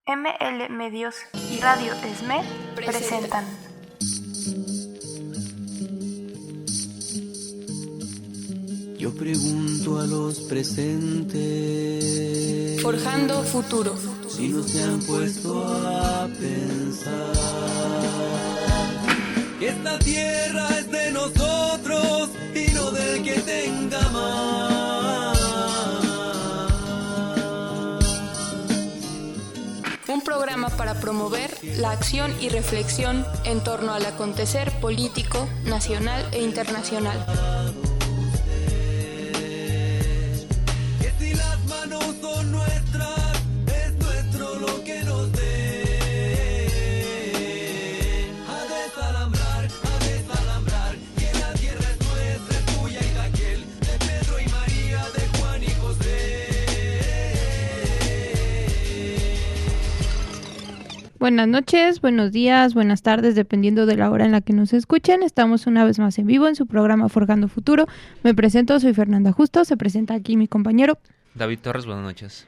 ML Medios y Radio ESME presentan Yo pregunto a los presentes, Forjando futuro. si no se han puesto a pensar que esta tierra es de nosotros y no del que tenga más. Un programa para promover la acción y reflexión en torno al acontecer político, nacional e internacional. Que si las manos son nuestras, es nuestro lo que nos den. A desalambrar, que la tierra es nuestra, es tuya y de aquel, de Pedro y María, de Juan y José. Buenas noches, buenos días, buenas tardes, dependiendo de la hora en la que nos escuchen. Estamos una vez más en vivo en su programa Forjando Futuro. Me presento, soy Fernanda Justo, se presenta aquí mi compañero. David Torres, buenas noches.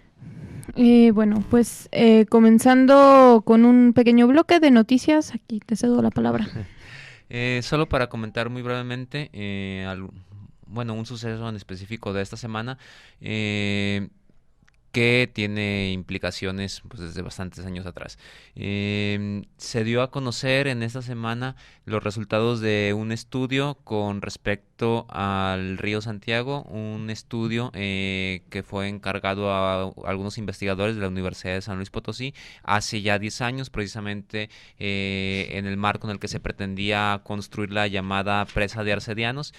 Comenzando con un pequeño bloque de noticias, aquí te cedo la palabra. Solo para comentar muy brevemente, un suceso en específico de esta semana, que tiene implicaciones pues, desde bastantes años atrás. Se dio a conocer en esta semana los resultados de un estudio con respecto al río Santiago, un estudio que fue encargado a algunos investigadores de la Universidad de San Luis Potosí hace ya 10 años, precisamente en el marco en el que se pretendía construir la llamada presa de Arcedianos,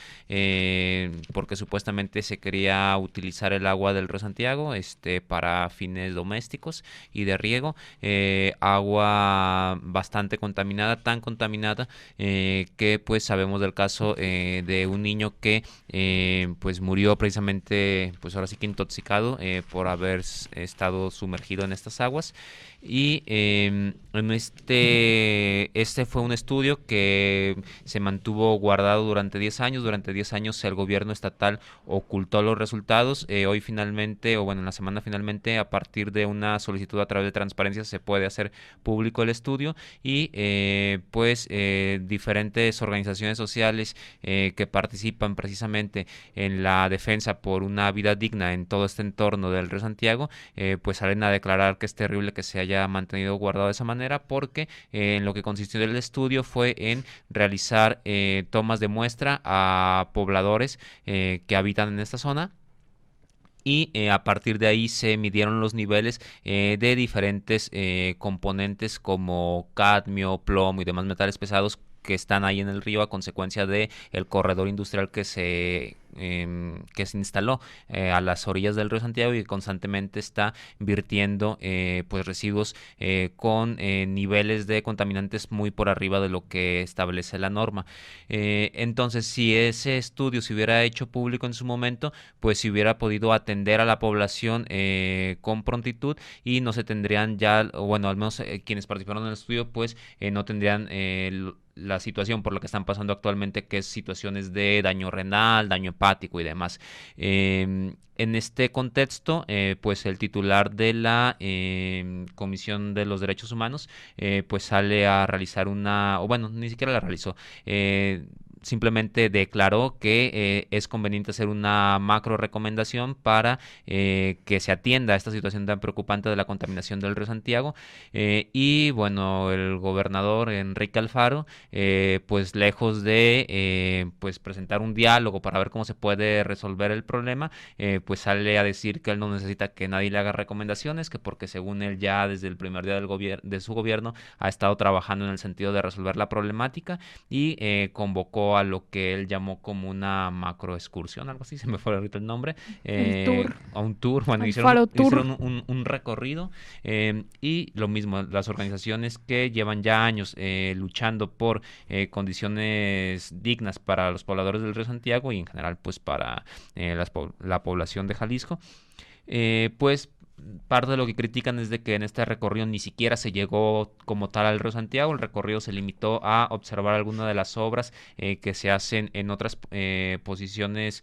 porque supuestamente se quería utilizar el agua del río Santiago para fines domésticos y de riego, agua bastante contaminada, tan contaminada que pues sabemos del caso de un niño que pues murió precisamente, pues ahora sí que intoxicado por haber estado sumergido en estas aguas. Y este fue un estudio que se mantuvo guardado durante 10 años. Durante 10 años el gobierno estatal ocultó los resultados. Hoy finalmente, en la semana finalmente, a partir de una solicitud a través de transparencia, se puede hacer público el estudio y diferentes organizaciones sociales que participan precisamente en la defensa por una vida digna en todo este entorno del río Santiago, pues salen a declarar que es terrible que se haya mantenido guardado de esa manera, porque en lo que consistió el estudio fue en realizar tomas de muestra a pobladores que habitan en esta zona. Y a partir de ahí se midieron los niveles de diferentes componentes como cadmio, plomo y demás metales pesados que están ahí en el río a consecuencia de el corredor industrial que se instaló a las orillas del río Santiago y que constantemente está virtiendo pues residuos con niveles de contaminantes muy por arriba de lo que establece la norma. Entonces, si ese estudio se hubiera hecho público en su momento, pues se hubiera podido atender a la población con prontitud y no se tendrían ya, al menos quienes participaron en el estudio, pues no tendrían la situación por la que están pasando actualmente, que es situaciones de daño renal, daño hepático y demás. En este contexto, pues el titular de la Comisión de los Derechos Humanos, pues sale a realizar ni siquiera la realizó, simplemente declaró que es conveniente hacer una macro recomendación para que se atienda a esta situación tan preocupante de la contaminación del río Santiago. El gobernador Enrique Alfaro, pues lejos de pues presentar un diálogo para ver cómo se puede resolver el problema, pues sale a decir que él no necesita que nadie le haga recomendaciones, que porque según él ya desde el primer día de su gobierno ha estado trabajando en el sentido de resolver la problemática y convocó a lo que él llamó como una macro excursión, algo así, se me fue ahorita el nombre, a un tour, hicieron un recorrido, y lo mismo, las organizaciones que llevan ya años luchando por condiciones dignas para los pobladores del río Santiago y en general pues para la población de Jalisco, pues parte de lo que critican es de que en este recorrido ni siquiera se llegó como tal al río Santiago. El recorrido se limitó a observar algunas de las obras que se hacen en otras posiciones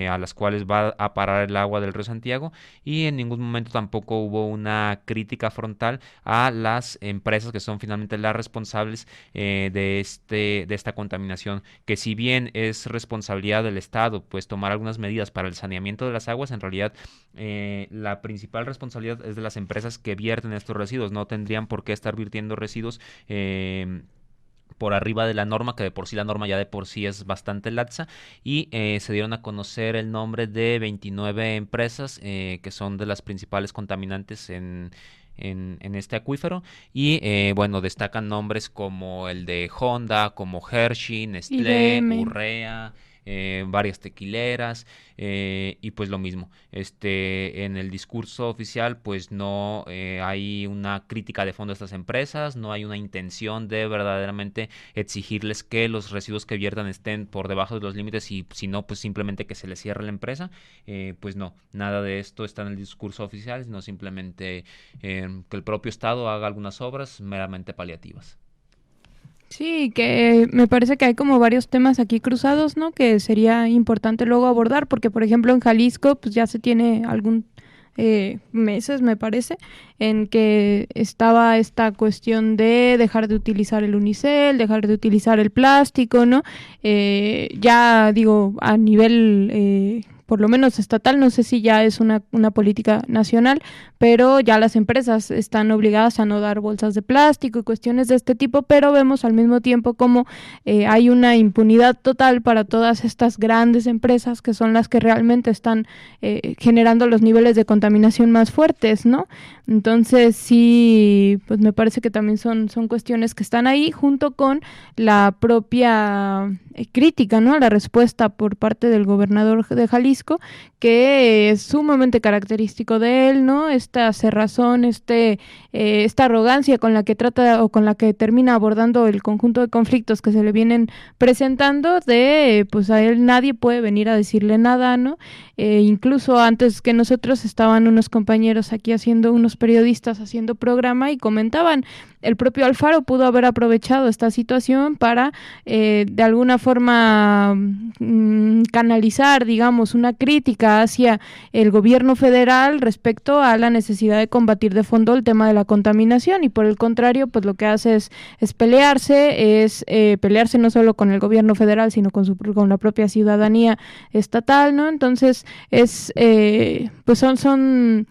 a las cuales va a parar el agua del río Santiago, y en ningún momento tampoco hubo una crítica frontal a las empresas que son finalmente las responsables de esta contaminación, que si bien es responsabilidad del Estado pues tomar algunas medidas para el saneamiento de las aguas, en realidad la principal responsabilidad es de las empresas que vierten estos residuos. No tendrían por qué estar virtiendo residuos por arriba de la norma, que de por sí la norma ya de por sí es bastante laxa, y se dieron a conocer el nombre de 29 empresas que son de las principales contaminantes en este acuífero, y bueno, destacan nombres como el de Honda, como Hershey, Nestlé, Urrea, varias tequileras, y pues lo mismo, en el discurso oficial pues no hay una crítica de fondo a estas empresas, no hay una intención de verdaderamente exigirles que los residuos que viertan estén por debajo de los límites, y si no, pues simplemente que se les cierre la empresa. Pues no, nada de esto está en el discurso oficial, sino simplemente que el propio Estado haga algunas obras meramente paliativas. Sí, que me parece que hay como varios temas aquí cruzados, ¿no? Que sería importante luego abordar, porque por ejemplo en Jalisco pues ya se tiene algún meses, me parece, en que estaba esta cuestión de dejar de utilizar el unicel, dejar de utilizar el plástico, ¿no? Ya digo, a nivel por lo menos estatal, no sé si ya es una política nacional, pero ya las empresas están obligadas a no dar bolsas de plástico y cuestiones de este tipo, pero vemos al mismo tiempo como hay una impunidad total para todas estas grandes empresas que son las que realmente están generando los niveles de contaminación más fuertes, ¿no? Entonces sí, pues me parece que también son cuestiones que están ahí, junto con la propia crítica, ¿no?, a la respuesta por parte del gobernador de Jalisco, que es sumamente característico de él, ¿no? Esta cerrazón, esta arrogancia con la que trata o con la que termina abordando el conjunto de conflictos que se le vienen presentando, de pues a él nadie puede venir a decirle nada, ¿no? Incluso antes que nosotros estaban unos compañeros aquí unos periodistas haciendo programa y comentaban, el propio Alfaro pudo haber aprovechado esta situación para de alguna forma canalizar, digamos, una crítica hacia el gobierno federal respecto a la necesidad de combatir de fondo el tema de la contaminación, y por el contrario, pues lo que hace es pelearse no solo con el gobierno federal, sino con la propia ciudadanía estatal, ¿no? Entonces pues son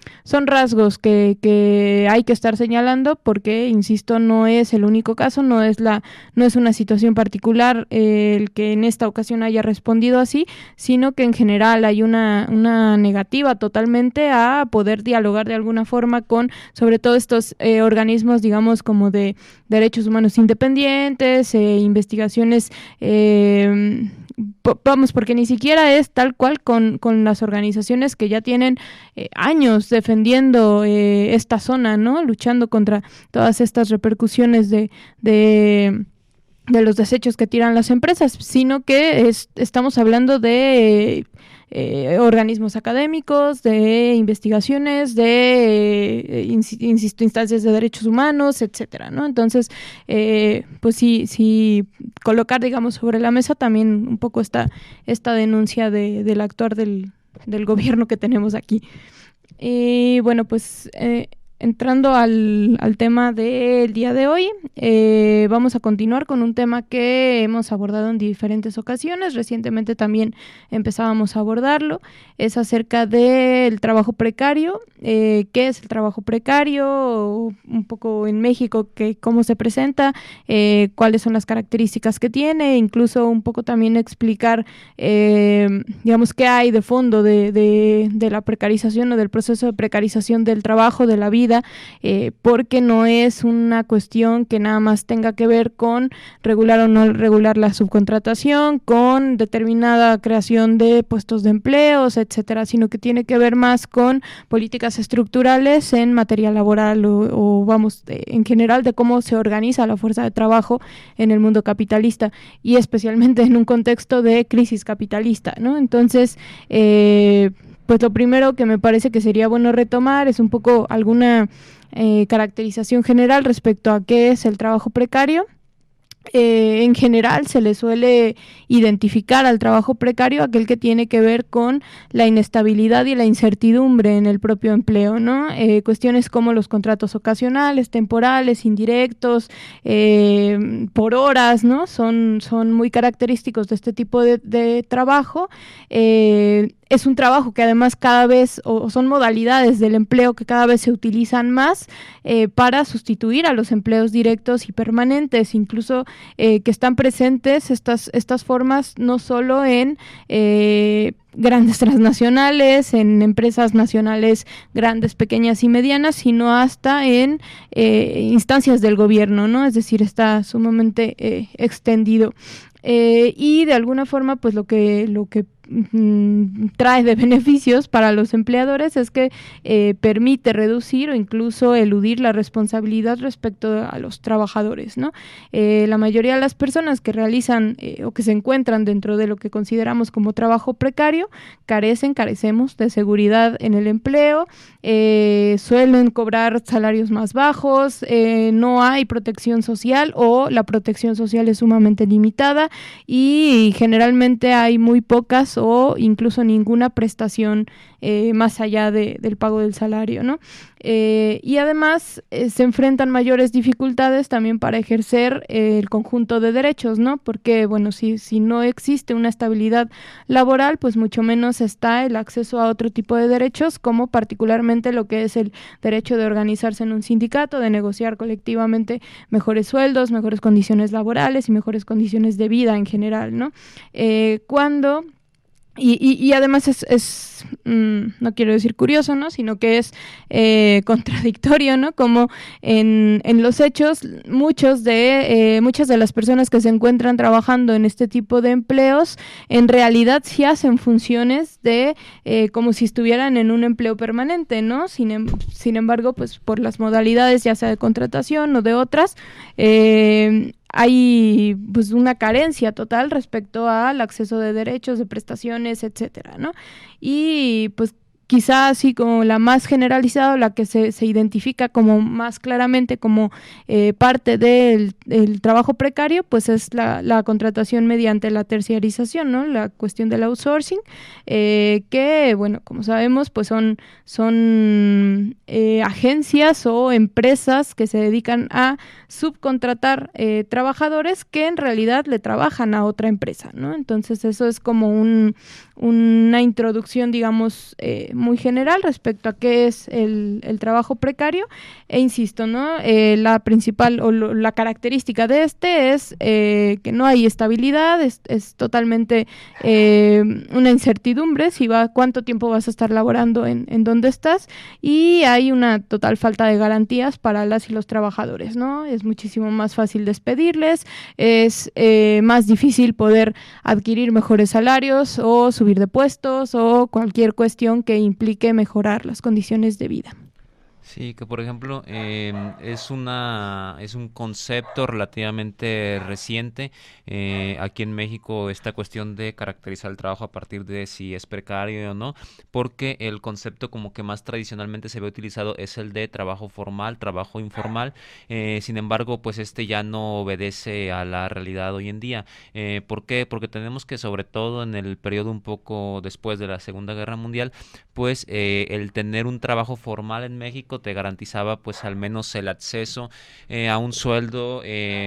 rasgos que hay que estar señalando, porque insisto, no es el único caso, no es una situación particular el que en esta ocasión haya respondido así, sino que en general hay una negativa totalmente a poder dialogar de alguna forma con, sobre todo estos organismos, digamos, como de derechos humanos independientes, investigaciones, porque ni siquiera es tal cual con las organizaciones que ya tienen años defendiendo esta zona, ¿no?, luchando contra todas estas repercusiones de los desechos que tiran las empresas, sino que estamos hablando de organismos académicos, de investigaciones, de instancias de derechos humanos, etcétera, ¿no? Entonces, pues sí colocar, digamos, sobre la mesa también un poco esta denuncia del actuar del gobierno que tenemos aquí. Y bueno, pues entrando al tema del día de hoy, vamos a continuar con un tema que hemos abordado en diferentes ocasiones. Recientemente también empezábamos a abordarlo. Es acerca del trabajo precario. ¿Qué es el trabajo precario? Un poco en México, cómo se presenta, cuáles son las características que tiene, incluso un poco también explicar, digamos, qué hay de fondo de la precarización o del proceso de precarización del trabajo, de la vida, porque no es una cuestión que nada más tenga que ver con regular o no regular la subcontratación, con determinada creación de puestos de empleos, etcétera, sino que tiene que ver más con políticas estructurales en materia laboral o en general de cómo se organiza la fuerza de trabajo en el mundo capitalista, y especialmente en un contexto de crisis capitalista, ¿no? Entonces, pues lo primero que me parece que sería bueno retomar es un poco alguna caracterización general respecto a qué es el trabajo precario. En general se le suele identificar al trabajo precario aquel que tiene que ver con la inestabilidad y la incertidumbre en el propio empleo, ¿no? Cuestiones como los contratos ocasionales, temporales, indirectos, por horas, ¿no? Son muy característicos de este tipo de trabajo. Es un trabajo que además cada vez, o son modalidades del empleo que cada vez se utilizan más para sustituir a los empleos directos y permanentes, incluso que están presentes estas formas no solo en grandes transnacionales, en empresas nacionales grandes, pequeñas y medianas, sino hasta en instancias del gobierno, ¿no? Es decir, está sumamente extendido. Y de alguna forma, pues lo que trae de beneficios para los empleadores es que permite reducir o incluso eludir la responsabilidad respecto a los trabajadores, ¿no? La mayoría de las personas que realizan o que se encuentran dentro de lo que consideramos como trabajo precario carecemos de seguridad en el empleo, suelen cobrar salarios más bajos, no hay protección social o la protección social es sumamente limitada y generalmente hay muy pocas o incluso ninguna prestación más allá del pago del salario, ¿no? Y además se enfrentan mayores dificultades también para ejercer el conjunto de derechos, ¿no? Porque, bueno, si no existe una estabilidad laboral, pues mucho menos está el acceso a otro tipo de derechos, como particularmente lo que es el derecho de organizarse en un sindicato, de negociar colectivamente mejores sueldos, mejores condiciones laborales y mejores condiciones de vida en general, ¿no? Y además no quiero decir curioso, ¿no? Sino que es contradictorio, ¿no? Como en los hechos, muchas de las personas que se encuentran trabajando en este tipo de empleos, en realidad sí hacen funciones de como si estuvieran en un empleo permanente, ¿no? Sin embargo, pues por las modalidades, ya sea de contratación o de otras, hay pues una carencia total respecto al acceso de derechos, de prestaciones, etcétera, ¿no? Y pues quizá así como la más generalizada, la que se identifica como más claramente como parte del trabajo precario, pues es la contratación mediante la terciarización, ¿no? La cuestión del outsourcing, que, bueno, como sabemos, pues son agencias o empresas que se dedican a subcontratar trabajadores que en realidad le trabajan a otra empresa, ¿no? Entonces eso es como una introducción, digamos, muy general respecto a qué es el trabajo precario, e insisto, ¿no? La principal o la característica de este es que no hay estabilidad, es totalmente una incertidumbre cuánto tiempo vas a estar laborando en donde estás, y hay una total falta de garantías para las y los trabajadores, ¿no? Es muchísimo más fácil despedirles, es más difícil poder adquirir mejores salarios o subir de puestos o cualquier cuestión que implique mejorar las condiciones de vida. Sí, que por ejemplo es un concepto relativamente reciente aquí en México, esta cuestión de caracterizar el trabajo a partir de si es precario o no, porque el concepto como que más tradicionalmente se ve utilizado es el de trabajo formal, trabajo informal. Sin embargo, pues este ya no obedece a la realidad hoy en día. ¿Por qué? Porque tenemos que, sobre todo en el periodo un poco después de la Segunda Guerra Mundial, pues el tener un trabajo formal en México te garantizaba pues al menos el acceso a un sueldo,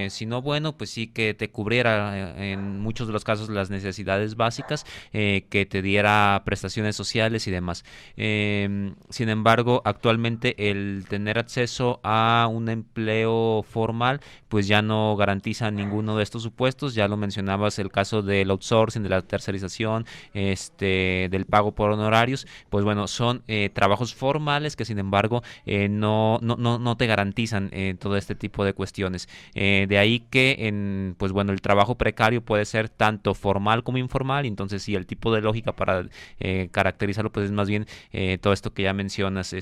si no bueno, pues sí que te cubriera en muchos de los casos las necesidades básicas, que te diera prestaciones sociales y demás. Sin embargo, actualmente el tener acceso a un empleo formal pues ya no garantiza ninguno de estos supuestos. Ya lo mencionabas, el caso del outsourcing, de la tercerización, del pago por honorarios, pues bueno, son trabajos formales que sin embargo no te garantizan todo este tipo de cuestiones. De ahí que pues bueno, el trabajo precario puede ser tanto formal como informal, y entonces sí, el tipo de lógica para caracterizarlo pues es más bien todo esto que ya mencionas,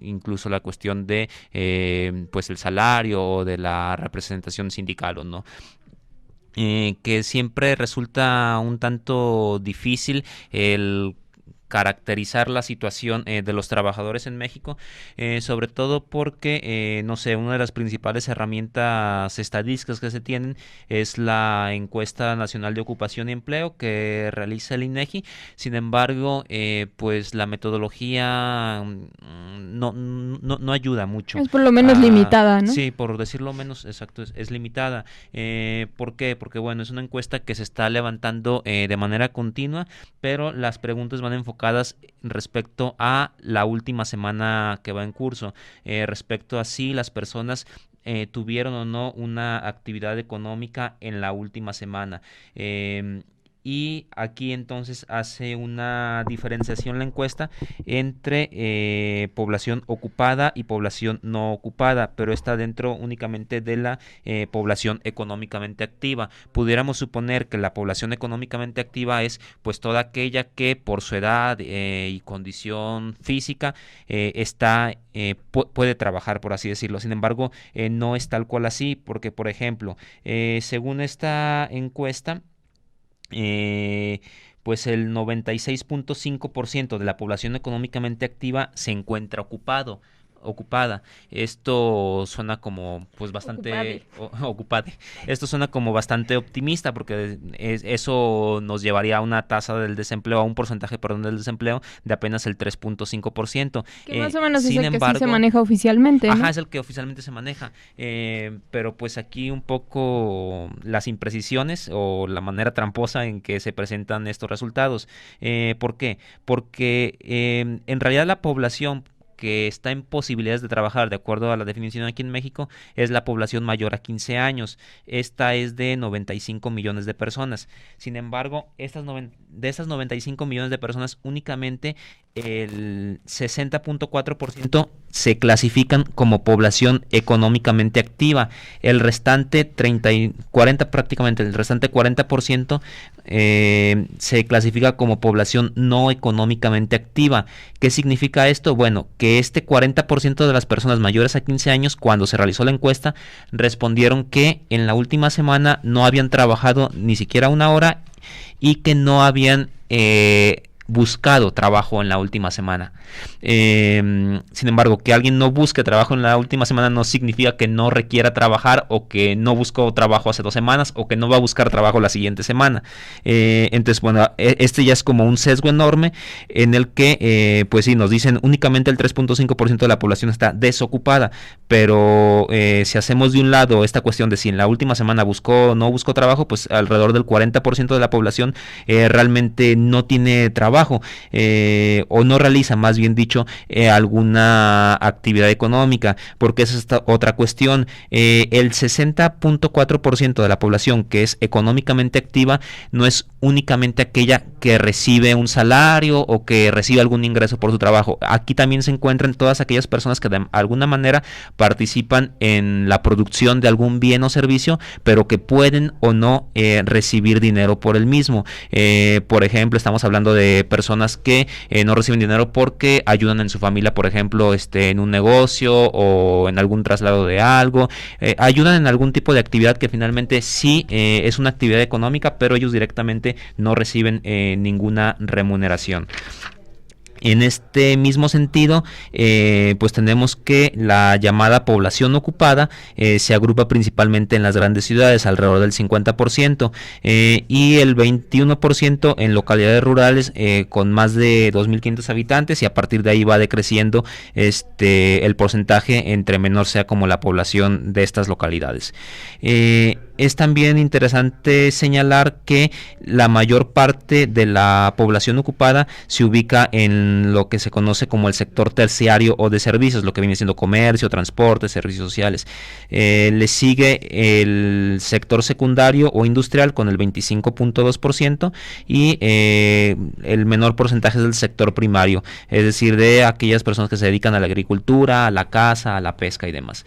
incluso la cuestión de pues el salario o de la representación sindical o no. Que siempre resulta un tanto difícil el caracterizar la situación de los trabajadores en México, sobre todo porque, no sé, una de las principales herramientas estadísticas que se tienen es la encuesta nacional de ocupación y empleo que realiza el INEGI. Sin embargo, pues la metodología no ayuda mucho. Es por lo menos limitada, ¿no? Sí, por decirlo menos, exacto, es limitada. ¿Por qué? Porque bueno, es una encuesta que se está levantando de manera continua, pero las preguntas van enfocadas respecto a la última semana que va en curso, respecto a si las personas tuvieron o no una actividad económica en la última semana. Y aquí entonces hace una diferenciación la encuesta entre población ocupada y población no ocupada, pero está dentro únicamente de la población económicamente activa. Pudiéramos suponer que la población económicamente activa es pues toda aquella que por su edad y condición física puede trabajar, por así decirlo. Sin embargo, no es tal cual así, porque por ejemplo, según esta encuesta, pues el 96.5% de la población económicamente activa se encuentra ocupada. Esto suena como pues bastante ocupade. Esto suena como bastante optimista, porque eso nos llevaría a una tasa del desempleo, a un porcentaje, perdón, del desempleo de apenas el 3.5%. Que más o menos es el que sí se maneja oficialmente, ¿no? Ajá, es el que oficialmente se maneja. Pero pues aquí un poco las imprecisiones o la manera tramposa en que se presentan estos resultados. ¿Por qué? Porque en realidad la población que está en posibilidades de trabajar, de acuerdo a la definición aquí en México, es la población mayor a 15 años. Esta es de 95 millones de personas. Sin embargo, de esas 95 millones de personas, únicamente el 60.4% se clasifican como población económicamente activa. El restante 40% se clasifica como población no económicamente activa. ¿Qué significa esto? Bueno, que este 40% de las personas mayores a 15 años, cuando se realizó la encuesta, respondieron que en la última semana no habían trabajado ni siquiera una hora y que no habían buscado trabajo en la última semana. Sin embargo, que alguien no busque trabajo en la última semana no significa que no requiera trabajar, o que no buscó trabajo hace 2 semanas, o que no va a buscar trabajo la siguiente semana. Entonces, bueno, este ya es como un sesgo enorme en el que, pues sí, nos dicen únicamente el 3.5% de la población está desocupada, pero si hacemos de un lado esta cuestión de si en la última semana buscó o no buscó trabajo, pues alrededor del 40% de la población realmente no tiene trabajo, o no realiza, más bien dicho, alguna actividad económica, porque esa es otra cuestión. El 60.4% de la población que es económicamente activa no es únicamente aquella que recibe un salario o que recibe algún ingreso por su trabajo. Aquí también se encuentran todas aquellas personas que de alguna manera participan en la producción de algún bien o servicio, pero que pueden o no recibir dinero por el mismo. Por ejemplo, estamos hablando de personas que no reciben dinero porque ayudan en su familia, por ejemplo, en un negocio o en algún traslado de algo, ayudan en algún tipo de actividad que finalmente sí es una actividad económica, pero ellos directamente no reciben ninguna remuneración. En este mismo sentido, pues tenemos que la llamada población ocupada se agrupa principalmente en las grandes ciudades, alrededor del 50%, y el 21% en localidades rurales con más de 2.500 habitantes, y a partir de ahí va decreciendo el porcentaje entre menor sea como la población de estas localidades. Es también interesante señalar que la mayor parte de la población ocupada se ubica en lo que se conoce como el sector terciario o de servicios, lo que viene siendo comercio, transporte, servicios sociales. Le sigue el sector secundario o industrial con el 25.2%, y el menor porcentaje es del sector primario, es decir, de aquellas personas que se dedican a la agricultura, a la caza, a la pesca y demás.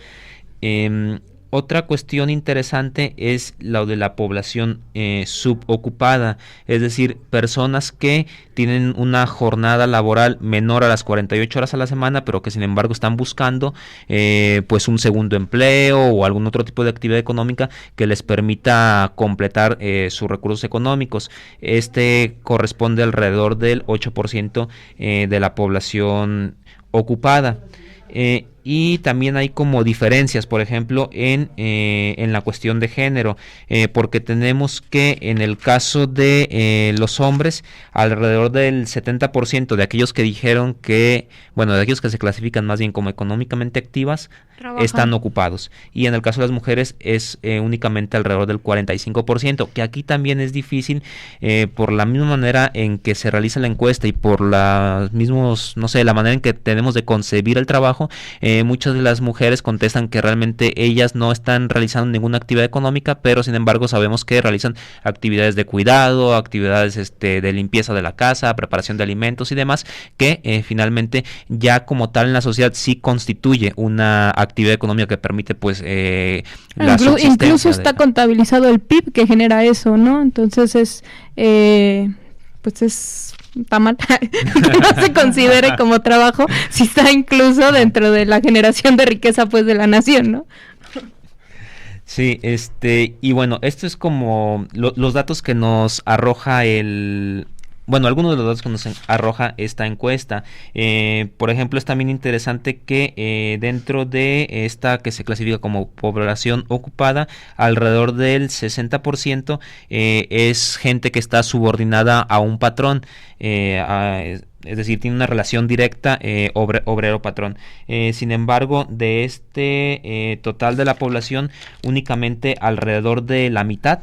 Otra cuestión interesante es lo de la población subocupada, es decir, personas que tienen una jornada laboral menor a las 48 horas a la semana, pero que sin embargo están buscando pues un segundo empleo o algún otro tipo de actividad económica que les permita completar sus recursos económicos. Este corresponde alrededor del 8% de la población ocupada. Y también hay como diferencias, por ejemplo, en la cuestión de género, porque tenemos que en el caso de los hombres, alrededor del 70% de aquellos que dijeron que, bueno, de aquellos que se clasifican más bien como económicamente activas, están ocupados. Y en el caso de las mujeres es únicamente alrededor del 45%, que aquí también es difícil por la misma manera en que se realiza la encuesta y por los mismos, no sé, la manera en que tenemos de concebir el trabajo. Muchas de las mujeres contestan que realmente ellas no están realizando ninguna actividad económica, pero sin embargo sabemos que realizan actividades de cuidado, actividades de limpieza de la casa, preparación de alimentos y demás, que finalmente ya como tal en la sociedad sí constituye una actividad económica que permite pues la subsistencia. Incluso está contabilizado el PIB que genera eso, ¿no? Entonces está mal que no se considere como trabajo si está incluso dentro de la generación de riqueza pues de la nación, ¿no? Sí, y bueno, esto es como los datos que nos arroja algunos de los datos que nos arroja esta encuesta. Por ejemplo, es también interesante que dentro de esta que se clasifica como población ocupada, alrededor del 60% es gente que está subordinada a un patrón, es decir, tiene una relación directa obrero-patrón. Sin embargo, de este total de la población, únicamente alrededor de la mitad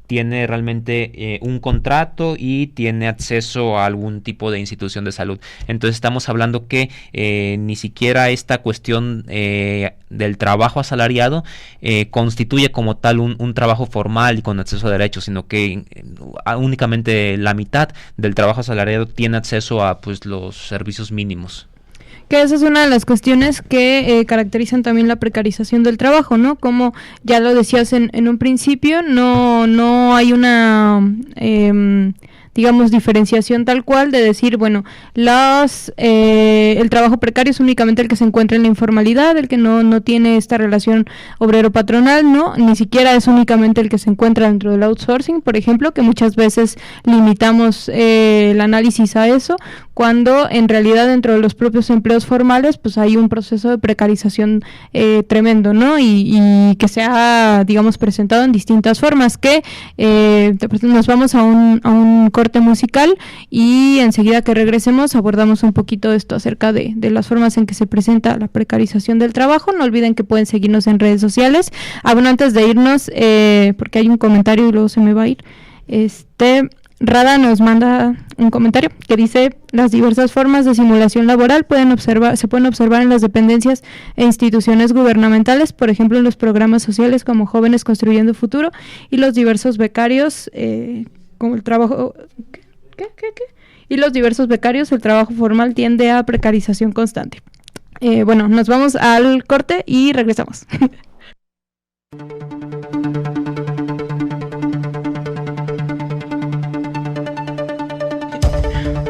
tiene realmente un contrato y tiene acceso a algún tipo de institución de salud. Entonces estamos hablando que ni siquiera esta cuestión del trabajo asalariado constituye como tal un trabajo formal y con acceso a derechos, sino que únicamente la mitad del trabajo asalariado tiene acceso a pues los servicios mínimos. Que esa es una de las cuestiones que caracterizan también la precarización del trabajo, ¿no? Como ya lo decías en un principio, no hay una digamos diferenciación tal cual de decir, bueno, el trabajo precario es únicamente el que se encuentra en la informalidad, el que no tiene esta relación obrero-patronal, ¿no? Ni siquiera es únicamente el que se encuentra dentro del outsourcing, por ejemplo, que muchas veces limitamos el análisis a eso, cuando en realidad dentro de los propios empleos formales pues hay un proceso de precarización tremendo, ¿no? Y que se ha, digamos, presentado en distintas formas, que nos vamos a un corte musical y enseguida que regresemos abordamos un poquito esto acerca de las formas en que se presenta la precarización del trabajo. No olviden que pueden seguirnos en redes sociales. Bueno, antes de irnos, porque hay un comentario y luego se me va a ir, Rada nos manda un comentario que dice: las diversas formas de simulación laboral se pueden observar en las dependencias e instituciones gubernamentales, por ejemplo en los programas sociales como Jóvenes Construyendo Futuro y los diversos becarios, como el trabajo... Y los diversos becarios, el trabajo formal tiende a precarización constante. Bueno, nos vamos al corte y regresamos.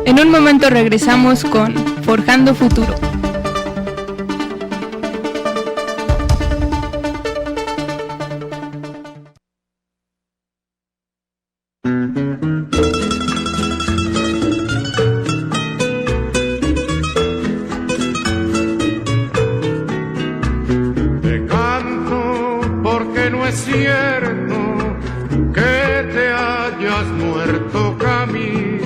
En un momento regresamos con Forjando Futuro. Te canto porque no es cierto que te hayas muerto camino.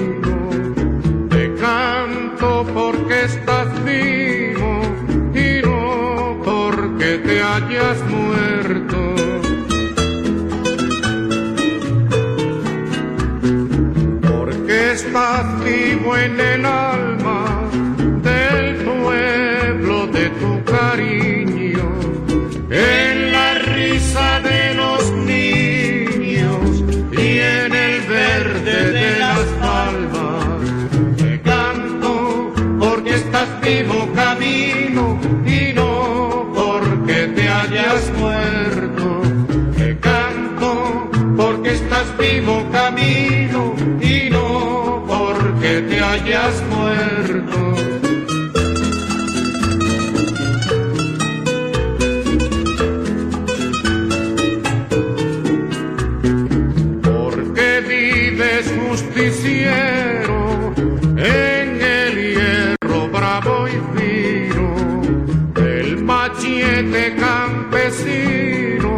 Porque estás vivo y no porque te hayas muerto. Porque estás vivo en el alma del pueblo de tu cariño, en la risa de los niños y en el verde de las palmas. Estás vivo camino y no porque te hayas hayas muerto. Te canto porque estás vivo, Camilo, y no porque te hayas muerto. Porque vives justiciero en el hierro bravo y fino del machete campesino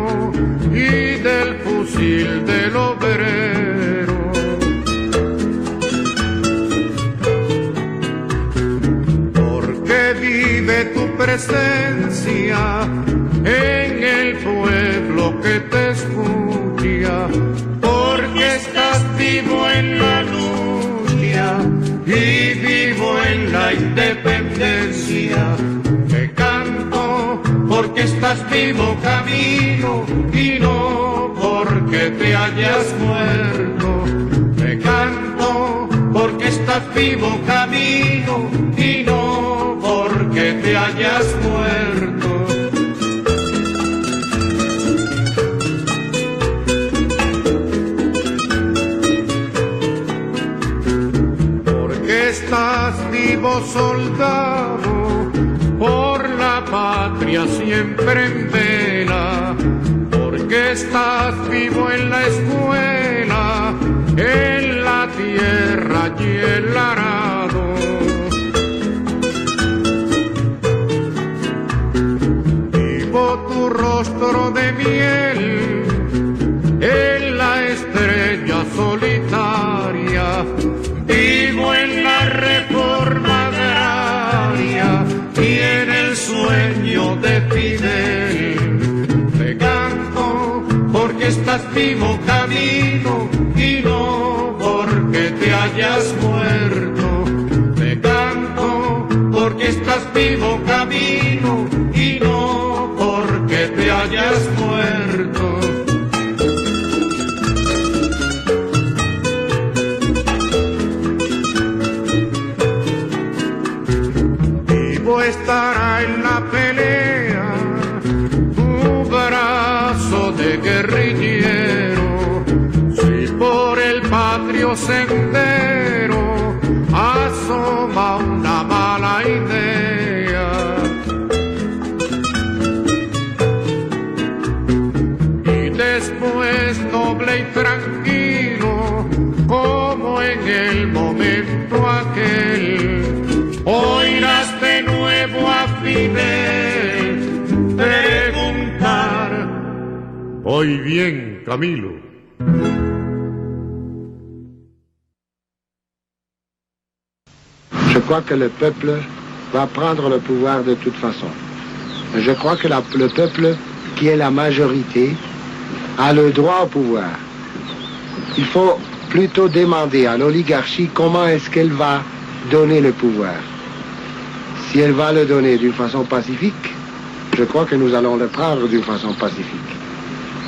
y del fusil del obrero. Porque vive tu presencia en el pueblo que te escucha, porque estás vivo en la lucha y vivo en la independencia. Te canto porque estás vivo, Camilo, y no porque te hayas muerto. Te canto porque estás vivo, Camilo, y no porque te hayas muerto. Estás vivo, soldado, por la patria siempre en vela, porque estás vivo en la escuela, en la tierra y el arado. Vivo tu rostro de miel en la estrella solitaria, vivo en la reforma agraria y en el sueño de Fidel. Te canto porque estás vivo, Camilo, y no porque te hayas muerto. Te canto porque estás vivo, Camilo, y no porque te hayas muerto. Estará en la pelea tu brazo de guerrillero, si por el patrio sendero asoma una mala idea. Y después noble y tranquilo, como en el momento aquel, oirás de nuevo a Fidel preguntar: «Hoy bien, Camilo». Je crois que le peuple va prendre le pouvoir de toute façon. Je crois que le peuple, qui est la majorité, a le droit au pouvoir. Il faut plutôt demander à l'oligarchie comment est-ce qu'elle va donner le pouvoir. Si elle va le donner d'une façon pacifique, je crois que nous allons le prendre d'une façon pacifique.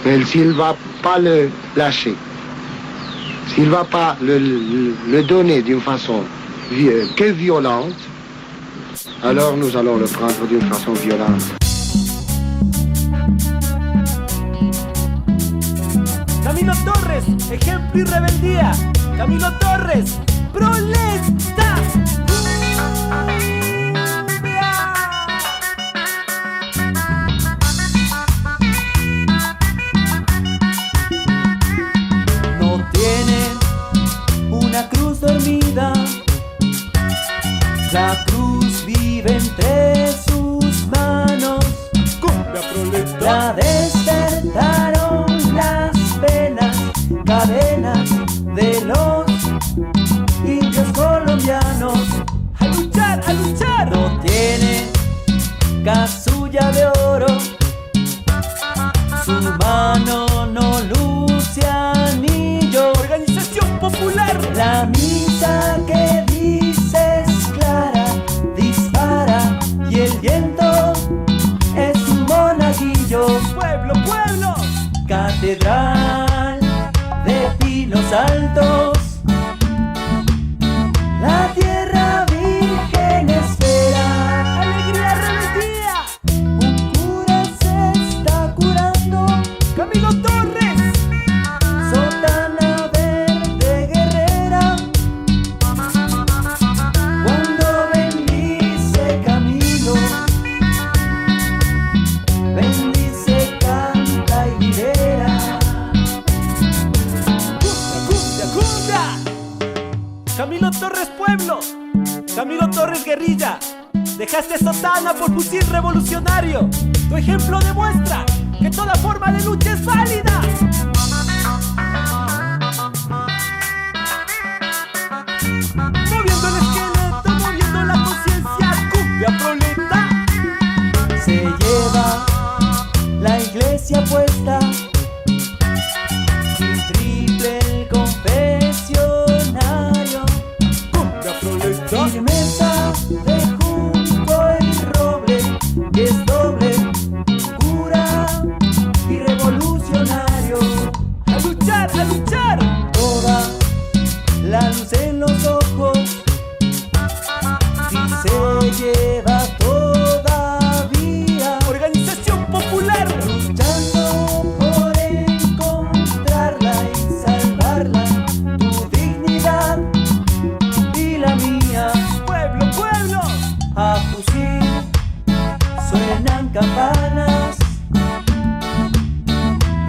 Mais s'il ne va pas le lâcher, s'il ne va pas le donner d'une façon que violente, alors nous allons le prendre d'une façon violente. Camilo Torres, ejemplo y rebeldía. Camilo Torres, prolesta. No tiene una cruz dormida, la cruz vive entre sus manos. La despertaron las penas, cadenas de los indios colombianos. ¡A luchar, a luchar! No tiene casulla de oro, su mano no luce anillo. Organización popular. La misa que dice es clara, dispara y el viento es un monaguillo. Pueblo, pueblo. Catedral de pinos altos, la tierra virgen espera. Alegría, rebeldía. Un cura se está guerrilla. Dejaste sotana por fusil revolucionario. Tu ejemplo demuestra que toda forma de lucha es válida. Moviendo el esqueleto, moviendo la conciencia, cumbia proleta. Se lleva la iglesia puesta, sin triple el confesionario. Cumbia proleta. Firmeza de junco y roble, que es doble, cura y revolucionario. A luchar, a luchar. Toda la luz en los ojos, si se lleva todavía. Organización popular, luchando por encontrarla y salvarla, tu dignidad y la mía. Pueblo, pueblo, a fusil suenan campanas,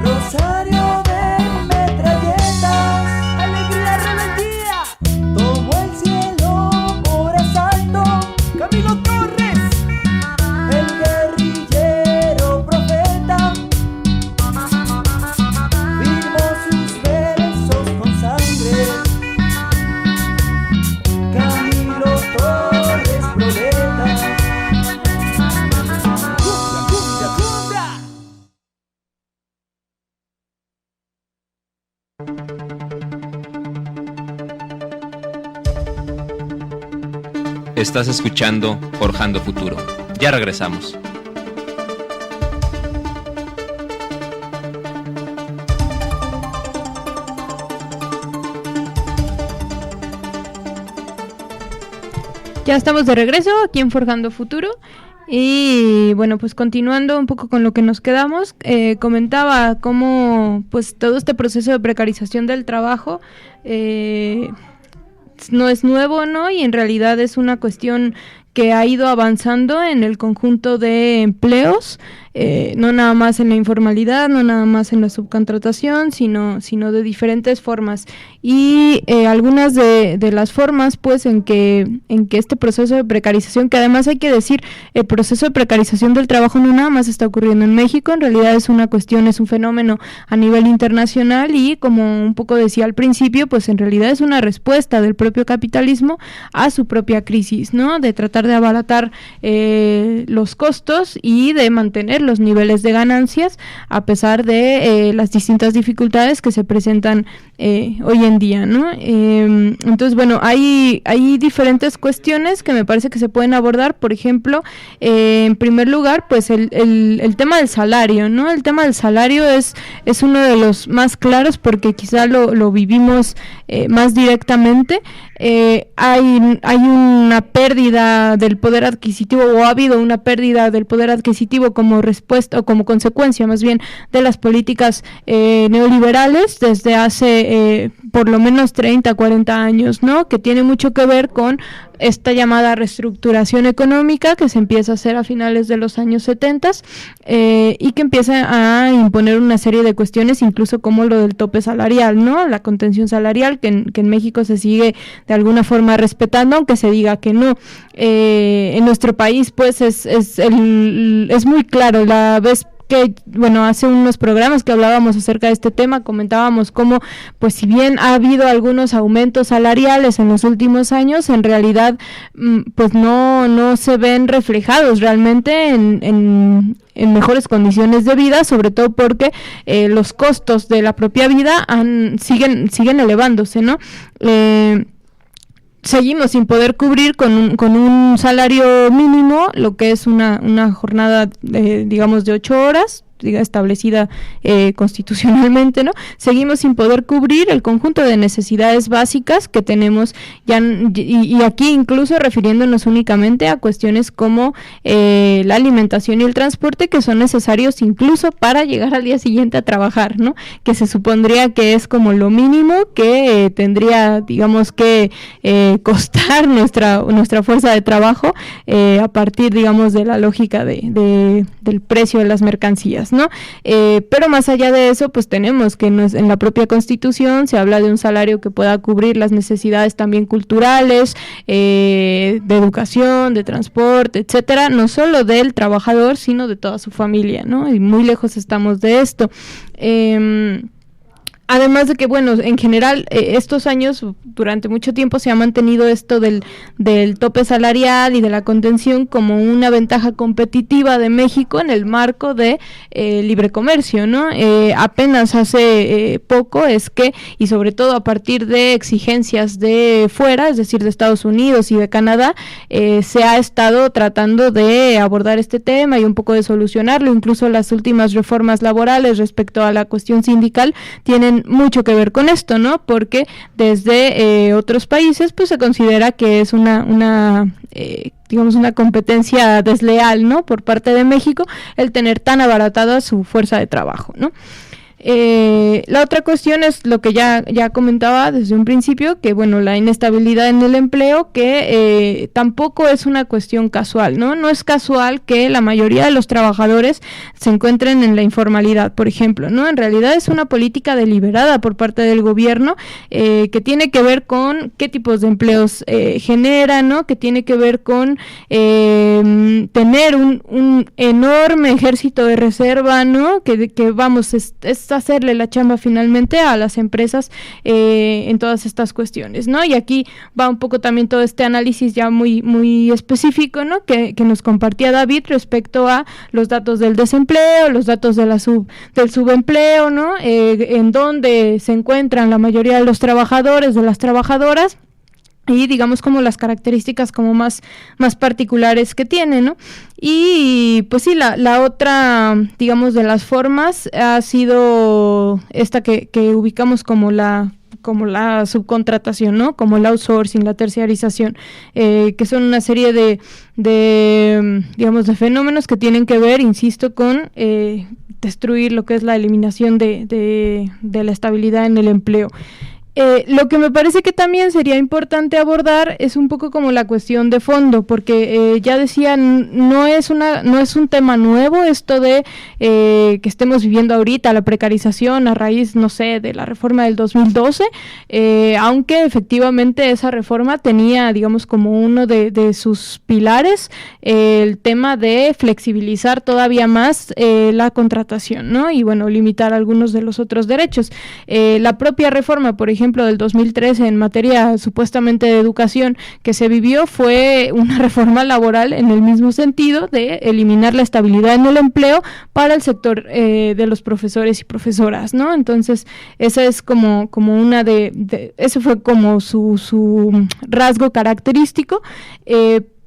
rosario de metralletas, alegría, rebeldía, tomó el cielo por asalto. Camilo Torres, el guerrillero profeta, firmó sus versos con sangre. Camilo Torres, proleta. Cumbia, cumbia, cumbia. Estás escuchando Forjando Futuro. Ya regresamos. Ya estamos de regreso aquí en Forjando Futuro. Y bueno, pues continuando un poco con lo que nos quedamos, comentaba cómo pues todo este proceso de precarización del trabajo no es nuevo, ¿no? Y en realidad es una cuestión que ha ido avanzando en el conjunto de empleos, no nada más en la informalidad, no nada más en la subcontratación, sino de diferentes formas. Y algunas de las formas, pues, en que este proceso de precarización, que además hay que decir, el proceso de precarización del trabajo no nada más está ocurriendo en México, en realidad es una cuestión, es un fenómeno a nivel internacional y, como un poco decía al principio, pues en realidad es una respuesta del propio capitalismo a su propia crisis, ¿no? De tratar de abaratar los costos y de mantener los niveles de ganancias a pesar de las distintas dificultades que se presentan hoy en día, ¿no? Entonces, bueno, hay diferentes cuestiones que me parece que se pueden abordar. Por ejemplo, en primer lugar, pues el tema del salario, ¿no? El tema del salario es uno de los más claros porque quizá lo vivimos más directamente. Hay una pérdida del poder adquisitivo, o ha habido una pérdida del poder adquisitivo como respuesta o como consecuencia más bien de las políticas neoliberales desde hace por lo menos 30, 40 años, ¿no? Que tiene mucho que ver con esta llamada reestructuración económica que se empieza a hacer a finales de los años 70 y que empieza a imponer una serie de cuestiones, incluso como lo del tope salarial, ¿no? La contención salarial que en México se sigue de alguna forma respetando, aunque se diga que no. En nuestro país, pues, es muy claro. La vez que, bueno, hace unos programas que hablábamos acerca de este tema, comentábamos cómo, pues, si bien ha habido algunos aumentos salariales en los últimos años, en realidad, pues no se ven reflejados realmente en mejores condiciones de vida, sobre todo porque los costos de la propia vida siguen elevándose, ¿no? Seguimos sin poder cubrir con un salario mínimo lo que es una jornada, digamos, de 8 horas, establecida constitucionalmente, ¿no? Seguimos sin poder cubrir el conjunto de necesidades básicas que tenemos ya, y aquí incluso refiriéndonos únicamente a cuestiones como la alimentación y el transporte, que son necesarios incluso para llegar al día siguiente a trabajar, ¿no? Que se supondría que es como lo mínimo que tendría, digamos, que costar nuestra fuerza de trabajo a partir, digamos, de la lógica del precio de las mercancías, demás, ¿no? Pero más allá de eso, pues tenemos que en la propia Constitución se habla de un salario que pueda cubrir las necesidades también culturales, de educación, de transporte, etcétera, no solo del trabajador, sino de toda su familia, ¿no? Y muy lejos estamos de esto. Además de que, bueno, en general, estos años, durante mucho tiempo se ha mantenido esto del tope salarial y de la contención como una ventaja competitiva de México en el marco de libre comercio, ¿no? Apenas hace poco es que, y sobre todo a partir de exigencias de fuera, es decir, de Estados Unidos y de Canadá, se ha estado tratando de abordar este tema y un poco de solucionarlo. Incluso las últimas reformas laborales respecto a la cuestión sindical tienen mucho que ver con esto, ¿no? Porque desde otros países pues se considera que es digamos una competencia desleal, ¿no? Por parte de México el tener tan abaratada su fuerza de trabajo, ¿no? La otra cuestión es lo que ya comentaba desde un principio, que bueno, la inestabilidad en el empleo, que tampoco es una cuestión casual, ¿no? No es casual que la mayoría de los trabajadores se encuentren en la informalidad, por ejemplo, ¿no? En realidad es una política deliberada por parte del gobierno, que tiene que ver con qué tipos de empleos genera, ¿no? Que tiene que ver con tener un enorme ejército de reserva, ¿no? Que vamos, es hacerle la chamba finalmente a las empresas en todas estas cuestiones, ¿no? Y aquí va un poco también todo este análisis ya muy, muy específico, ¿no? Que nos compartía David respecto a los datos del desempleo, los datos de del subempleo, ¿no? En donde se encuentran la mayoría de los trabajadores, de las trabajadoras, y digamos como las características como más particulares que tiene, ¿no? Y pues sí, la otra, digamos, de las formas ha sido esta que ubicamos como la subcontratación, ¿no? Como el outsourcing, la terciarización, que son una serie de digamos, de fenómenos que tienen que ver, insisto, con destruir lo que es la eliminación de la estabilidad en el empleo. Lo que me parece que también sería importante abordar es un poco como la cuestión de fondo, porque ya decía, no es un tema nuevo esto de que estemos viviendo ahorita la precarización a raíz, no sé, de la reforma del 2012, aunque efectivamente esa reforma tenía, digamos, como uno de sus pilares el tema de flexibilizar todavía más la contratación, ¿no? Y bueno, limitar algunos de los otros derechos. La propia reforma, por ejemplo, del 2013 en materia supuestamente de educación que se vivió fue una reforma laboral en el mismo sentido de eliminar la estabilidad en el empleo para el sector de los profesores y profesoras, ¿no? Entonces, esa es como una ese fue como su rasgo característico,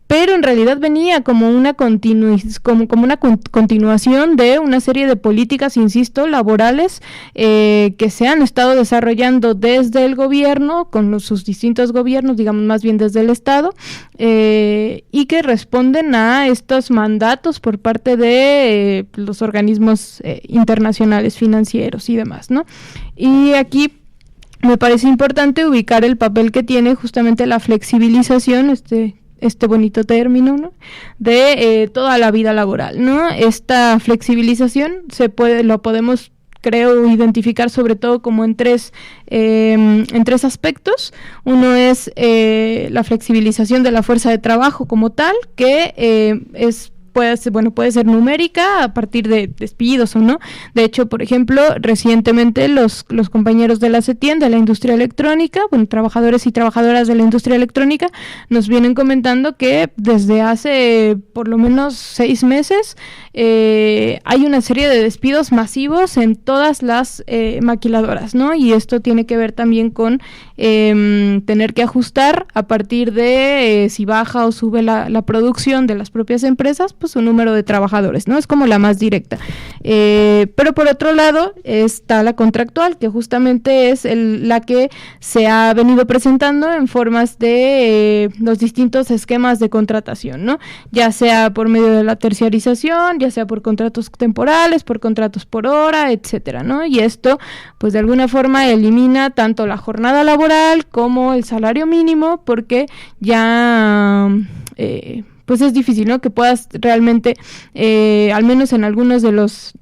pero en realidad venía como una continuación de una serie de políticas, insisto, laborales que se han estado desarrollando desde el gobierno, con sus distintos gobiernos, digamos más bien desde el Estado, y que responden a estos mandatos por parte de los organismos internacionales financieros y demás, ¿no? Y aquí me parece importante ubicar el papel que tiene justamente la flexibilización, este bonito término, ¿no? De toda la vida laboral, ¿no? Esta flexibilización lo podemos, creo, identificar sobre todo como en tres aspectos. Uno es la flexibilización de la fuerza de trabajo como tal, que puede ser numérica a partir de despidos o no. De hecho, por ejemplo, recientemente los compañeros de la CETIEN, de la industria electrónica, trabajadores y trabajadoras de la industria electrónica, nos vienen comentando que desde hace por lo menos 6 meses hay una serie de despidos masivos en todas las maquiladoras, ¿no? Y esto tiene que ver también con tener que ajustar a partir de si baja o sube la producción de las propias empresas, pues su número de trabajadores, ¿no? Es como la más directa. Pero por otro lado está la contractual, que justamente es la que se ha venido presentando en formas de los distintos esquemas de contratación, ¿no? Ya sea por medio de la terciarización, ya sea por contratos temporales, por contratos por hora, etcétera, ¿no? Y esto, pues de alguna forma elimina tanto la jornada laboral como el salario mínimo, porque ya pues es difícil, ¿no? Que puedas realmente, al menos en algunos de los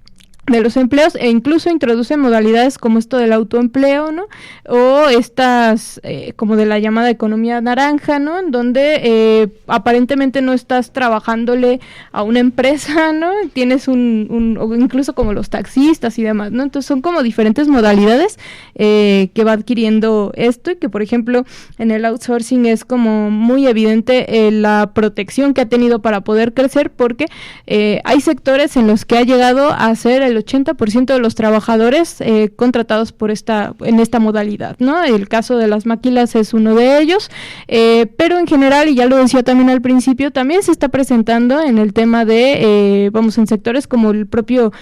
los empleos, e incluso introduce modalidades como esto del autoempleo, ¿no? O estas como de la llamada economía naranja, ¿no? En donde aparentemente no estás trabajándole a una empresa, ¿no? Tienes o incluso como los taxistas y demás, ¿no? Entonces son como diferentes modalidades que va adquiriendo esto, y que por ejemplo en el outsourcing es como muy evidente la protección que ha tenido para poder crecer, porque hay sectores en los que ha llegado a ser el 80% de los trabajadores contratados en esta modalidad, ¿no? El caso de las maquilas es uno de ellos, pero en general, y ya lo decía también al principio, también se está presentando en el tema de, en sectores como los propios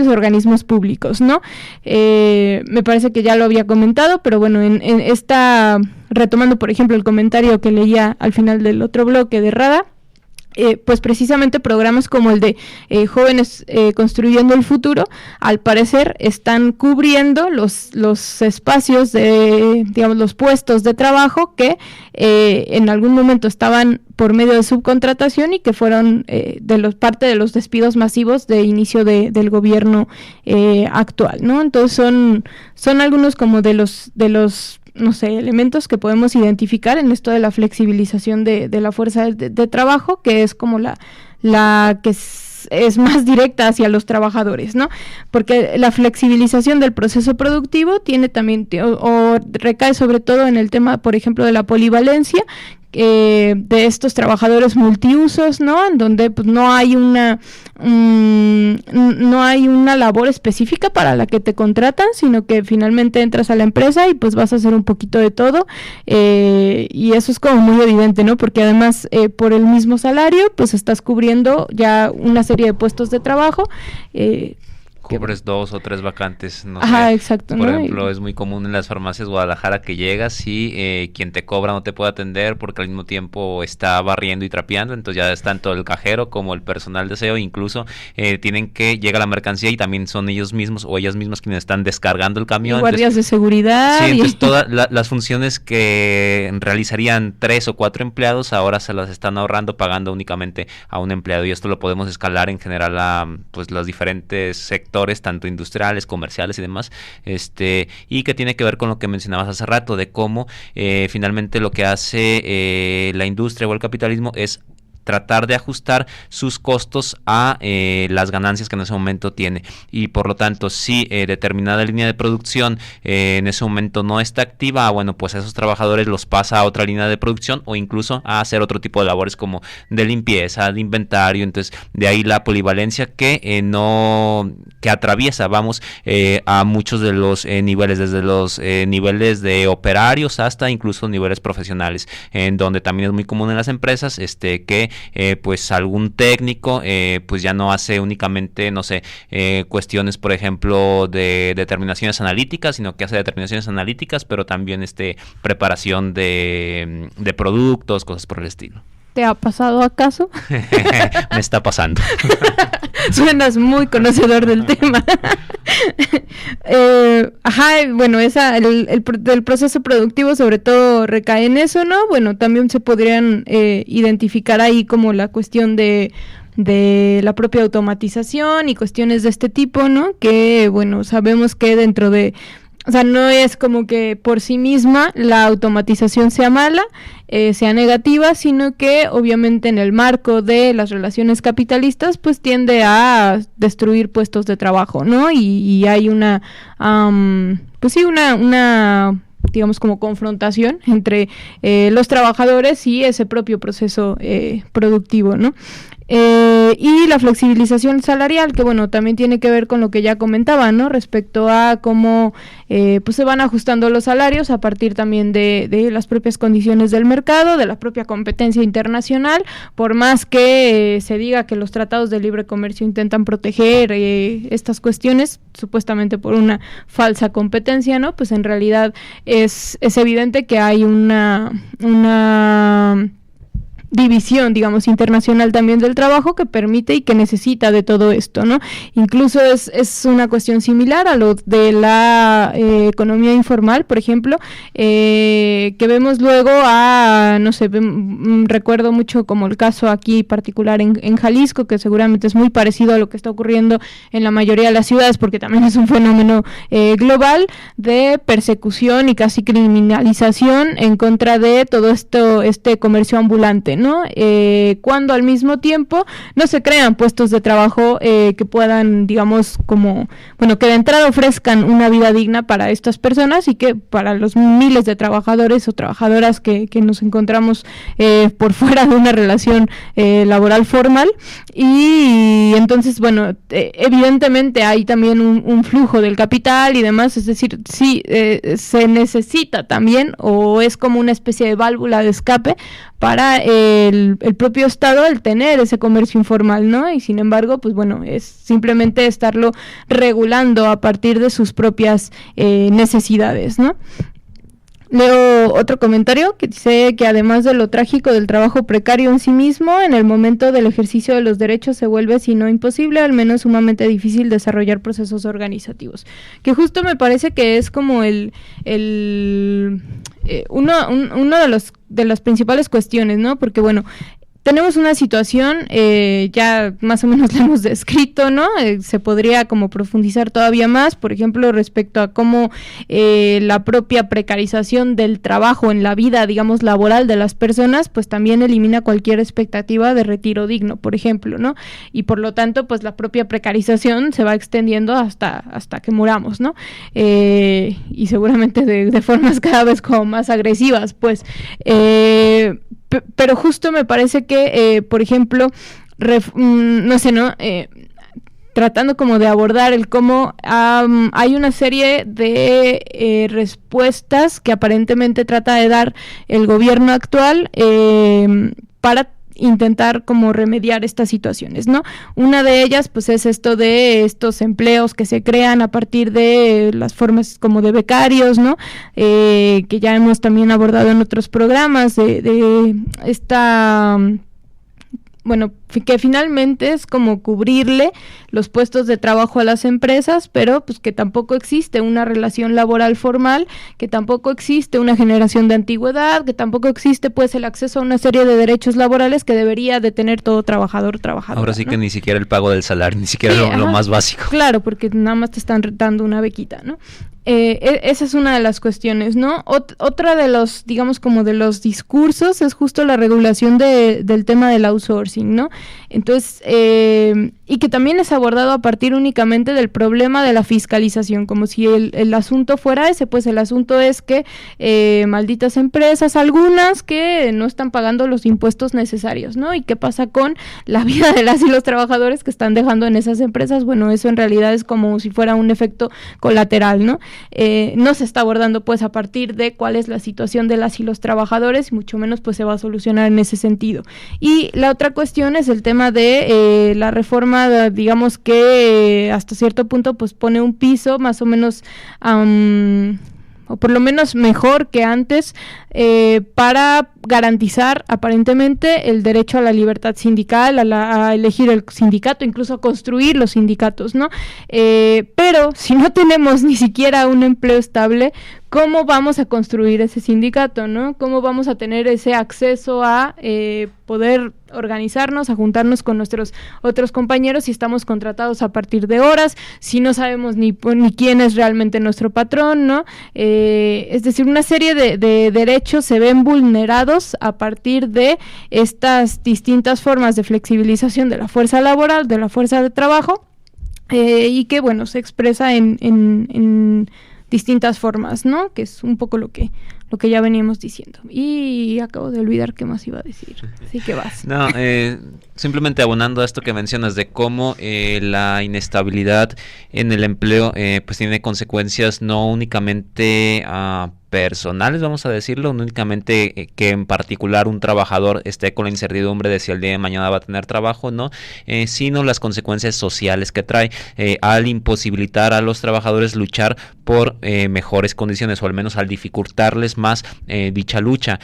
organismos públicos, ¿no? Me parece que ya lo había comentado, pero bueno, en esta, retomando por ejemplo el comentario que leía al final del otro bloque de Rada, pues precisamente programas como el de Jóvenes Construyendo el Futuro, al parecer están cubriendo los espacios de, digamos, los puestos de trabajo que en algún momento estaban por medio de subcontratación y que fueron parte de los despidos masivos de inicio del gobierno actual, ¿no? Entonces son algunos como de los no sé, elementos que podemos identificar en esto de la flexibilización de la fuerza de trabajo, que es como la que es más directa hacia los trabajadores, ¿no? Porque la flexibilización del proceso productivo tiene también, o recae sobre todo en el tema, por ejemplo, de la polivalencia, de estos trabajadores multiusos, ¿no? En donde pues no hay una labor específica para la que te contratan, sino que finalmente entras a la empresa y pues vas a hacer un poquito de todo, y eso es como muy evidente, ¿no? Porque además por el mismo salario pues estás cubriendo ya una serie de puestos de trabajo, cubres 2 o 3 vacantes, no Ajá, sé. exacto, Por ¿no? ejemplo, es muy común en las farmacias Guadalajara que llegas y quien te cobra no te puede atender porque al mismo tiempo está barriendo y trapeando, entonces ya es tanto el cajero como el personal de aseo, incluso tienen que llega la mercancía y también son ellos mismos o ellas mismas quienes están descargando el camión. Guardias de seguridad. Sí, entonces todas las funciones que realizarían 3 o 4 empleados ahora se las están ahorrando pagando únicamente a un empleado, y esto lo podemos escalar en general a pues los diferentes sectores, tanto industriales, comerciales y demás, y que tiene que ver con lo que mencionabas hace rato, de cómo finalmente lo que hace la industria o el capitalismo es tratar de ajustar sus costos a las ganancias que en ese momento tiene, y por lo tanto si determinada línea de producción en ese momento no está activa, bueno, pues a esos trabajadores los pasa a otra línea de producción o incluso a hacer otro tipo de labores como de limpieza, de inventario. Entonces de ahí la polivalencia que atraviesa, a muchos de los niveles, desde los niveles de operarios hasta incluso niveles profesionales, en donde también es muy común en las empresas que pues algún técnico pues ya no hace únicamente, no sé, cuestiones por ejemplo de determinaciones analíticas, sino que hace determinaciones analíticas, pero también preparación de productos, cosas por el estilo. ¿Te ha pasado acaso? Me está pasando. Suenas muy conocedor del tema. Bueno, el proceso productivo sobre todo recae en eso, ¿no? Bueno, también se podrían identificar ahí como la cuestión de la propia automatización y cuestiones de este tipo, ¿no? Que, bueno, sabemos que dentro de... O sea, no es como que por sí misma la automatización sea mala, sea negativa, sino que obviamente en el marco de las relaciones capitalistas pues tiende a destruir puestos de trabajo, ¿no? Y hay una digamos como confrontación entre los trabajadores y ese propio proceso productivo, ¿no? Y la flexibilización salarial, que bueno, también tiene que ver con lo que ya comentaba, ¿no? Respecto a cómo pues se van ajustando los salarios a partir también de las propias condiciones del mercado, de la propia competencia internacional, por más que se diga que los tratados de libre comercio intentan proteger estas cuestiones, supuestamente por una falsa competencia, ¿no? Pues en realidad es evidente que hay una división, digamos, internacional también del trabajo que permite y que necesita de todo esto, ¿no? Incluso es una cuestión similar a lo de la economía informal, por ejemplo, que vemos luego no sé, recuerdo mucho como el caso aquí particular en Jalisco, que seguramente es muy parecido a lo que está ocurriendo en la mayoría de las ciudades, porque también es un fenómeno global de persecución y casi criminalización en contra de todo este comercio ambulante, ¿no? Cuando al mismo tiempo no se crean puestos de trabajo que puedan, digamos, que de entrada ofrezcan una vida digna para estas personas y que para los miles de trabajadores o trabajadoras que nos encontramos por fuera de una relación laboral formal. Y entonces, bueno, evidentemente hay también un flujo del capital y demás, es decir, sí, se necesita también, o es como una especie de válvula de escape para el propio Estado el tener ese comercio informal, ¿no? Y sin embargo, pues bueno, es simplemente estarlo regulando a partir de sus propias necesidades, ¿no? Leo otro comentario que dice que además de lo trágico del trabajo precario en sí mismo, en el momento del ejercicio de los derechos se vuelve, si no imposible, al menos sumamente difícil desarrollar procesos organizativos. Que justo me parece que es como uno de las principales cuestiones, ¿no? Porque bueno, tenemos una situación, ya más o menos la hemos descrito, ¿no? Se podría como profundizar todavía más, por ejemplo, respecto a cómo la propia precarización del trabajo en la vida, digamos, laboral de las personas, pues también elimina cualquier expectativa de retiro digno, por ejemplo, ¿no? Y por lo tanto, pues la propia precarización se va extendiendo hasta que muramos, ¿no? Y seguramente de formas cada vez como más agresivas, pues. Pero justo me parece que, por ejemplo, no sé, ¿no? Tratando como de abordar el cómo hay una serie de respuestas que aparentemente trata de dar el gobierno actual para intentar como remediar estas situaciones, ¿no? Una de ellas, pues, es esto de estos empleos que se crean a partir de las formas como de becarios, ¿no? Que ya hemos también abordado en otros programas de esta... Bueno, que finalmente es como cubrirle los puestos de trabajo a las empresas, pero pues que tampoco existe una relación laboral formal, que tampoco existe una generación de antigüedad, que tampoco existe pues el acceso a una serie de derechos laborales que debería de tener todo trabajadora. Ahora sí, ¿no? Que ni siquiera el pago del salario, ni siquiera sí, lo más básico. Claro, porque nada más te están dando una bequita, ¿no? Esa es una de las cuestiones, ¿no? Otra de los, digamos, como de los discursos es justo la regulación del tema del outsourcing, ¿no? Entonces, y que también es abordado a partir únicamente del problema de la fiscalización, como si el asunto fuera ese, pues el asunto es que malditas empresas, algunas que no están pagando los impuestos necesarios, ¿no? ¿Y qué pasa con la vida de las y los trabajadores que están dejando en esas empresas? Bueno, eso en realidad es como si fuera un efecto colateral, ¿no? No se está abordando pues a partir de cuál es la situación de las y los trabajadores, y mucho menos pues se va a solucionar en ese sentido. Y la otra cuestión es el tema de la reforma, digamos que hasta cierto punto pues pone un piso más o menos o por lo menos mejor que antes, para garantizar aparentemente el derecho a la libertad sindical, a elegir el sindicato, incluso a construir los sindicatos, ¿no? Pero si no tenemos ni siquiera un empleo estable, ¿cómo vamos a construir ese sindicato, no? ¿Cómo vamos a tener ese acceso a poder organizarnos, a juntarnos con nuestros otros compañeros si estamos contratados a partir de horas, si no sabemos ni quién es realmente nuestro patrón, ¿no? Es decir, una serie de derechos se ven vulnerados a partir de estas distintas formas de flexibilización de la fuerza laboral, de la fuerza de trabajo, y que, bueno, se expresa en distintas formas, ¿no? Que es un poco lo que ya veníamos diciendo. Y acabo de olvidar qué más iba a decir. Así que vas. No, simplemente abonando a esto que mencionas de cómo la inestabilidad en el empleo pues tiene consecuencias no únicamente personales, vamos a decirlo, no únicamente que en particular un trabajador esté con la incertidumbre de si el día de mañana va a tener trabajo, no, sino las consecuencias sociales que trae al imposibilitar a los trabajadores luchar por mejores condiciones, o al menos al dificultarles más dicha lucha.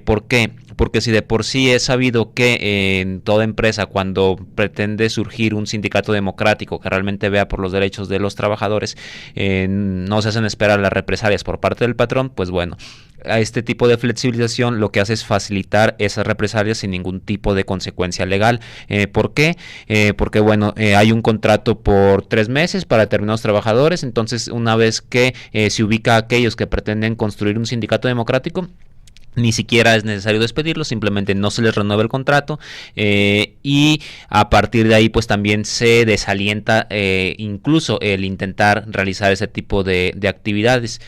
¿Por qué? Porque si de por sí es sabido que en toda empresa, cuando pretende surgir un sindicato democrático que realmente vea por los derechos de los trabajadores, no se hacen esperar las represalias por parte del patrón, pues bueno, a este tipo de flexibilización lo que hace es facilitar esas represalias sin ningún tipo de consecuencia legal. ¿Por qué? Porque bueno, hay un contrato por 3 meses para determinados trabajadores, entonces una vez que se ubica a aquellos que pretenden construir un sindicato democrático, ni siquiera es necesario despedirlos, simplemente no se les renueva el contrato, y a partir de ahí pues también se desalienta incluso el intentar realizar ese tipo de actividades.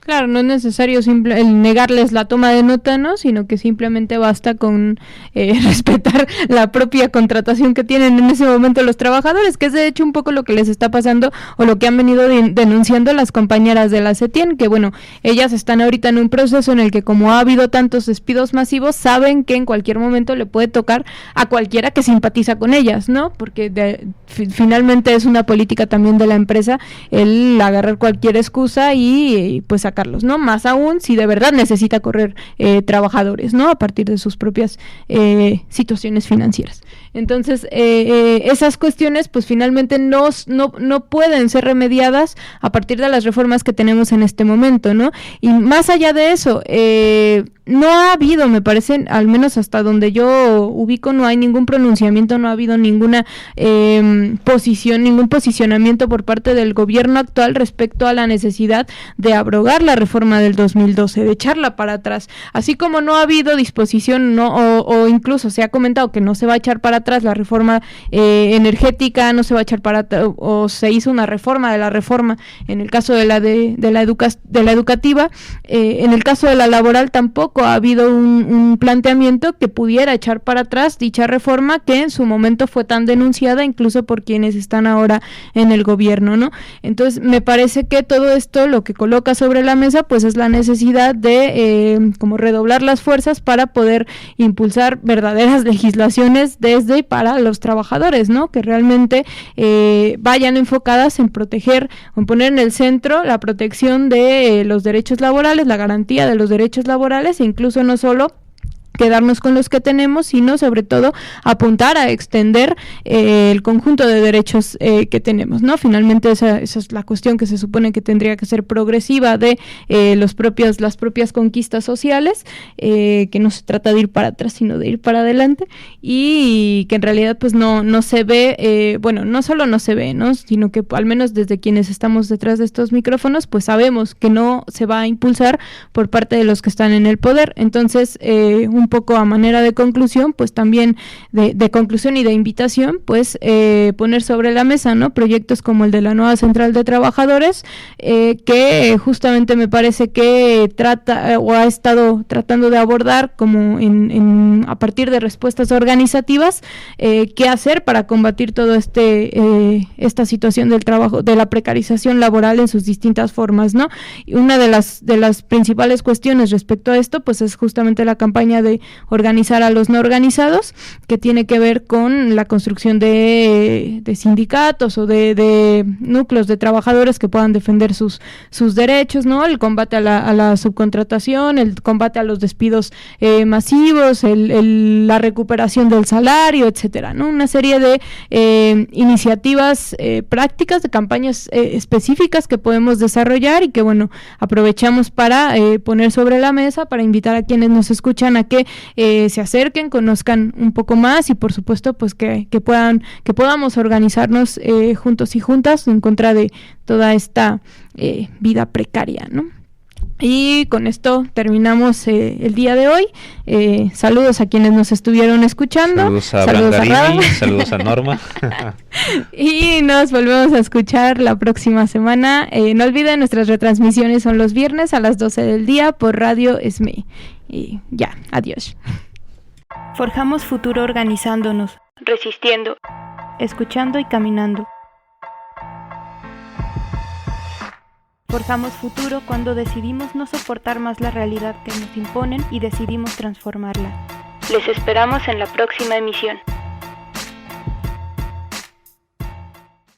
Claro, no es necesario el negarles la toma de nota, ¿no? Sino que simplemente basta con respetar la propia contratación que tienen en ese momento los trabajadores, que es de hecho un poco lo que les está pasando o lo que han venido denunciando las compañeras de la CETIEN, que bueno, ellas están ahorita en un proceso en el que como ha habido tantos despidos masivos, saben que en cualquier momento le puede tocar a cualquiera que simpatiza con ellas, ¿no? Porque finalmente es una política también de la empresa el agarrar cualquier excusa y pues sacarlos, ¿no? Más aún si de verdad necesita correr trabajadores, ¿no? A partir de sus propias situaciones financieras. Entonces, esas cuestiones, pues finalmente no pueden ser remediadas a partir de las reformas que tenemos en este momento, ¿no? Y más allá de eso, no ha habido, me parece, al menos hasta donde yo ubico, no hay ningún pronunciamiento, no ha habido ninguna ningún posicionamiento por parte del gobierno actual respecto a la necesidad de abrogar la reforma del 2012, de echarla para atrás, así como no ha habido disposición, ¿no? o incluso se ha comentado que no se va a echar para atrás la reforma energética, no se va a echar para atrás, o se hizo una reforma de la reforma en el caso de la educativa, en el caso de la laboral tampoco ha habido un planteamiento que pudiera echar para atrás dicha reforma que en su momento fue tan denunciada incluso por quienes están ahora en el gobierno, ¿no? Entonces me parece que todo esto lo que coloca sobre la mesa pues es la necesidad de como redoblar las fuerzas para poder impulsar verdaderas legislaciones desde y para los trabajadores, ¿no? Que realmente vayan enfocadas en proteger o en poner en el centro la protección de los derechos laborales, la garantía de los derechos laborales e incluso no solo quedarnos con los que tenemos, sino sobre todo apuntar a extender el conjunto de derechos que tenemos, ¿no? Finalmente esa es la cuestión que se supone que tendría que ser progresiva de las propias conquistas sociales, que no se trata de ir para atrás, sino de ir para adelante, y que en realidad pues no se ve, bueno, no solo no se ve, ¿no? Sino que al menos desde quienes estamos detrás de estos micrófonos, pues sabemos que no se va a impulsar por parte de los que están en el poder. Entonces, un poco a manera de conclusión, pues también de conclusión y de invitación, pues poner sobre la mesa, ¿no? Proyectos como el de la nueva central de trabajadores, que justamente me parece que trata o ha estado tratando de abordar como a partir de respuestas organizativas, qué hacer para combatir todo esta situación del trabajo, de la precarización laboral en sus distintas formas, ¿no? Y una de las principales cuestiones respecto a esto, pues es justamente la campaña de organizar a los no organizados, que tiene que ver con la construcción de sindicatos o de núcleos de trabajadores que puedan defender sus derechos, ¿no? El combate a la subcontratación, el combate a los despidos masivos, la recuperación del salario, etcétera, ¿no? Una serie de iniciativas prácticas, de campañas específicas que podemos desarrollar y que, bueno, aprovechamos para poner sobre la mesa, para invitar a quienes nos escuchan a que se acerquen, conozcan un poco más y por supuesto pues que podamos organizarnos juntos y juntas en contra de toda esta vida precaria, ¿no? Y con esto terminamos el día de hoy. Saludos a quienes nos estuvieron escuchando. Saludos a Blandarini, saludos a Norma. Y nos volvemos a escuchar la próxima semana. No olviden, nuestras retransmisiones son los viernes a las 12 del día por Radio ESME. Y ya, adiós. Forjamos futuro organizándonos, resistiendo, escuchando y caminando. Forjamos futuro cuando decidimos no soportar más la realidad que nos imponen y decidimos transformarla. Les esperamos en la próxima emisión.